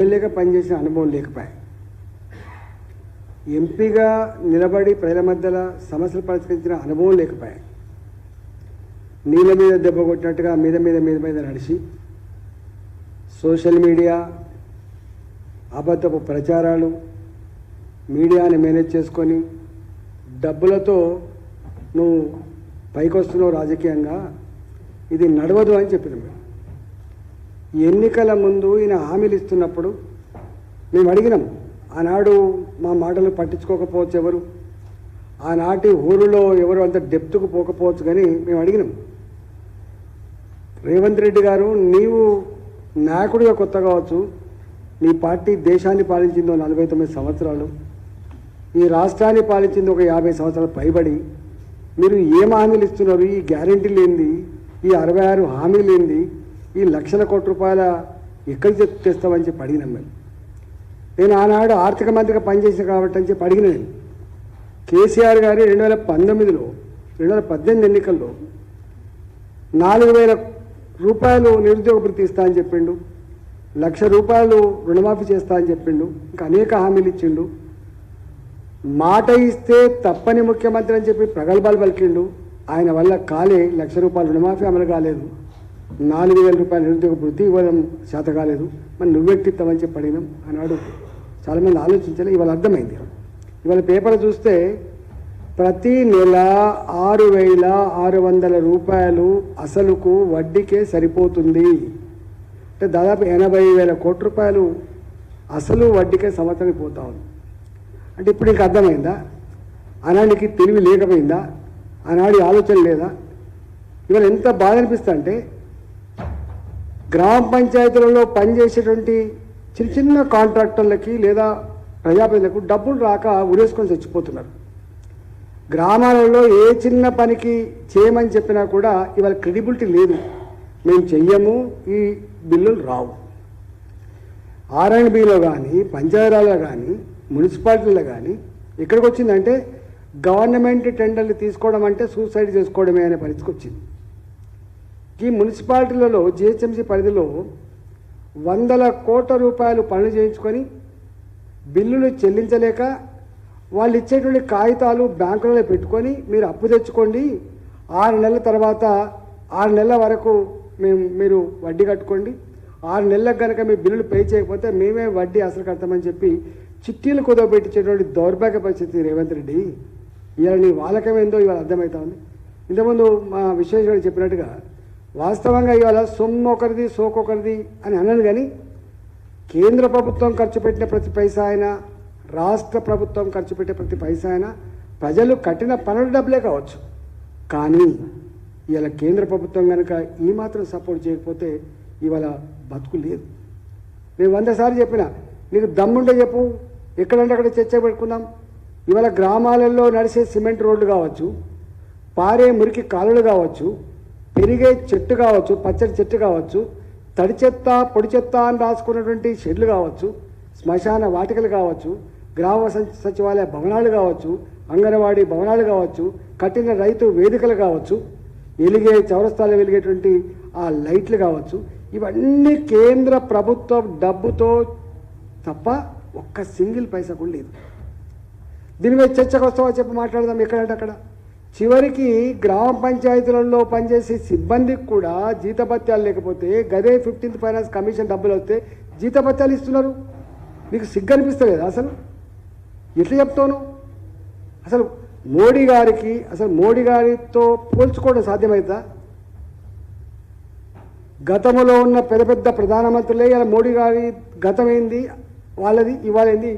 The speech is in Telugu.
ఎమ్మెల్యేగా పనిచేసిన అనుభవం లేకపోయా. ఎంపీగా నిలబడి ప్రజల మధ్యలో సమస్యలు పరిష్కరించిన అనుభవం లేకపోయా. నీళ్ళ మీద దెబ్బ కొట్టినట్టుగా మీద మీద మీద మీద నడిచి సోషల్ మీడియా, అబద్ధపు ప్రచారాలు, మీడియాని మేనేజ్ చేసుకొని డబ్బులతో నువ్వు పైకొస్తున్నావు రాజకీయంగా, ఇది నడవదు అని చెప్పినాం. ఎన్నికల ముందు ఈయన హామీలు ఇస్తున్నప్పుడు మేము అడిగినాం. ఆనాడు మా మాటలు పట్టించుకోకపోవచ్చు ఎవరు, ఆనాటి ఊరిలో ఎవరు అంత డెప్త్కు పోకపోవచ్చు, కానీ మేము అడిగినాం. రేవంత్ రెడ్డి గారు, నీవు నాయకుడిగా కొత్త కావచ్చు, నీ పార్టీ దేశాన్ని పాలించిందో 49 సంవత్సరాలు, ఈ రాష్ట్రాన్ని పాలించింది ఒక 50 సంవత్సరాలు పైబడి, మీరు ఏం హామీలు ఇస్తున్నారు? ఈ గ్యారెంటీలు ఏంది? ఈ 66 హామీలు ఏంది? ఈ లక్షల కోట్ల రూపాయల ఎక్కడికి తెస్తామని చెప్పి అడిగినాం మేము. నేను ఆనాడు ఆర్థిక మంత్రిగా పనిచేసిన కాబట్టి అని చెప్పి అడిగిన నేను. కేసీఆర్ గారి 2018 ఎన్నికల్లో 4,000 రూపాయలు నిరుద్యోగ భృతి ఇస్తా అని చెప్పిండు, 1,00,000 రూపాయలు రుణమాఫీ చేస్తా అని చెప్పిండు, ఇంకా అనేక హామీలు ఇచ్చిండు. మాట ఇస్తే తప్పని ముఖ్యమంత్రి అని చెప్పి ప్రగల్భాలు పలికిండు. ఆయన వల్ల కాలే 1,00,000 రూపాయలు రుణమాఫీ అమలు కాలేదు, 4,000 రూపాయలు నిరుద్యోగ భృతి ఇవ్వడం చేత కాలేదు. మరి నువ్వెట్టిస్తామని చెప్పి అడిగినాం. ఆనాడు చాలామంది ఆలోచించాలి. ఇవాళ అర్థమైంది. ఇవాళ పేపర్ చూస్తే ప్రతి నెల 6,600 రూపాయలు అసలుకు వడ్డీకే సరిపోతుంది. అంటే దాదాపు 80,000 కోట్ల రూపాయలు అసలు వడ్డీకే సంవత్సరానికి పోతా ఉంది. అంటే ఇప్పుడు నీకు అర్థమైందా? ఆనాడికి తెలివి లేకపోయిందా? ఆనాడి ఆలోచన లేదా? ఇవాళ ఎంత బాధ అనిపిస్తా అంటే, గ్రామ పంచాయతీలలో పనిచేసేటువంటి చిన్న చిన్న కాంట్రాక్టర్లకి లేదా ప్రజాప్రతినిధులకు డబ్బులు రాక ఉరేసుకొని చచ్చిపోతున్నారు. గ్రామాలలో ఏ చిన్న పనికి చేయమని చెప్పినా కూడా ఇవాళ క్రెడిబిలిటీ లేదు. మేము చెయ్యము, ఈ బిల్లులు రావు. R&Bలో కానీ, పంచాయతీరాల్లో కానీ, మున్సిపాలిటీలో కానీ ఎక్కడికి వచ్చిందంటే, గవర్నమెంట్ టెండర్లు తీసుకోవడం అంటే సూసైడ్ చేసుకోవడమే అనే పరిస్థితికి వచ్చింది. ఈ మున్సిపాలిటీలలో GHMC పరిధిలో 100 కోట్ల రూపాయలు పనులు చేయించుకొని బిల్లులు చెల్లించలేక వాళ్ళు ఇచ్చేటువంటి కాగితాలు బ్యాంకులలో పెట్టుకొని మీరు అప్పు తెచ్చుకోండి, 6 నెలల తర్వాత 6 నెలల వరకు మీరు వడ్డీ కట్టుకోండి, 6 నెలలకు కనుక మీ బిల్లులు పే చేయకపోతే మేమే వడ్డీ అసలు కడతామని చెప్పి చిట్టీలు కుదవబెట్టించేటువంటి దౌర్భాగ్య పరిస్థితి రేవంత్ రెడ్డి. ఇవాళ నీ వాలకమేందో ఇవాళ అర్థమవుతా ఉంది. ఇంతకుముందు మా విశ్వేశ్వరుడు చెప్పినట్టుగా వాస్తవంగా ఇవాళ సొమ్ము ఒకరిది సోకొకరిది అని అన్నాను, కానీ కేంద్ర ప్రభుత్వం ఖర్చు పెట్టిన ప్రతి పైసా అయినా, రాష్ట్ర ప్రభుత్వం ఖర్చు పెట్టే ప్రతి పైసా అయినా ప్రజలు కట్టిన పనుల డబ్బులే కావచ్చు. కానీ ఇవాళ కేంద్ర ప్రభుత్వం కనుక ఈ మాత్రం సపోర్ట్ చేయకపోతే ఇవాళ బతుకు లేదు. నేను 100 సార్లు చెప్పిన, నీకు దమ్ముంటే చెప్పు, ఎక్కడంటే అక్కడ చర్చ పెట్టుకుందాం. ఇవాళ గ్రామాలలో నడిచే సిమెంట్ రోడ్లు కావచ్చు, పారే మురికి కాలువలు కావచ్చు, పెరిగే చెట్టు కావచ్చు, పచ్చడి చెట్టు కావచ్చు, తడి చెత్త పొడి చెత్త అని రాసుకున్నటువంటి షెడ్లు కావచ్చు, శ్మశాన వాటికలు కావచ్చు, గ్రామ సచివాలయ భవనాలు కావచ్చు, అంగన్వాడీ భవనాలు కావచ్చు, కట్టిన రైతు వేదికలు కావచ్చు, వెలిగే చౌరస్తాలో వెలిగేటువంటి ఆ లైట్లు కావచ్చు, ఇవన్నీ కేంద్ర ప్రభుత్వం డబ్బుతో తప్ప ఒక్క సింగిల్ పైసా కూడా లేదు. దీని మీద చర్చకు వస్తావా చెప్పి మాట్లాడదాం. ఎక్కడంటే అక్కడ చివరికి గ్రామ పంచాయతీలలో పనిచేసే సిబ్బందికి కూడా జీతభత్యాలు లేకపోతే, గదే 15th ఫైనాన్స్ కమిషన్ డబ్బులు వస్తే జీతభత్యాలు ఇస్తున్నారు. నీకు సిగ్గు అనిపిస్తుంది కదా? అసలు ఎట్లా చెప్తాను? అసలు మోడీ గారితో పోల్చుకోవడం సాధ్యమవుతుందా? గతంలో ఉన్న పెద్ద పెద్ద ప్రధానమంత్రులే ఇలా మోడీ గారి గతం ఏంది వాళ్ళది, ఇవాళ ఏంది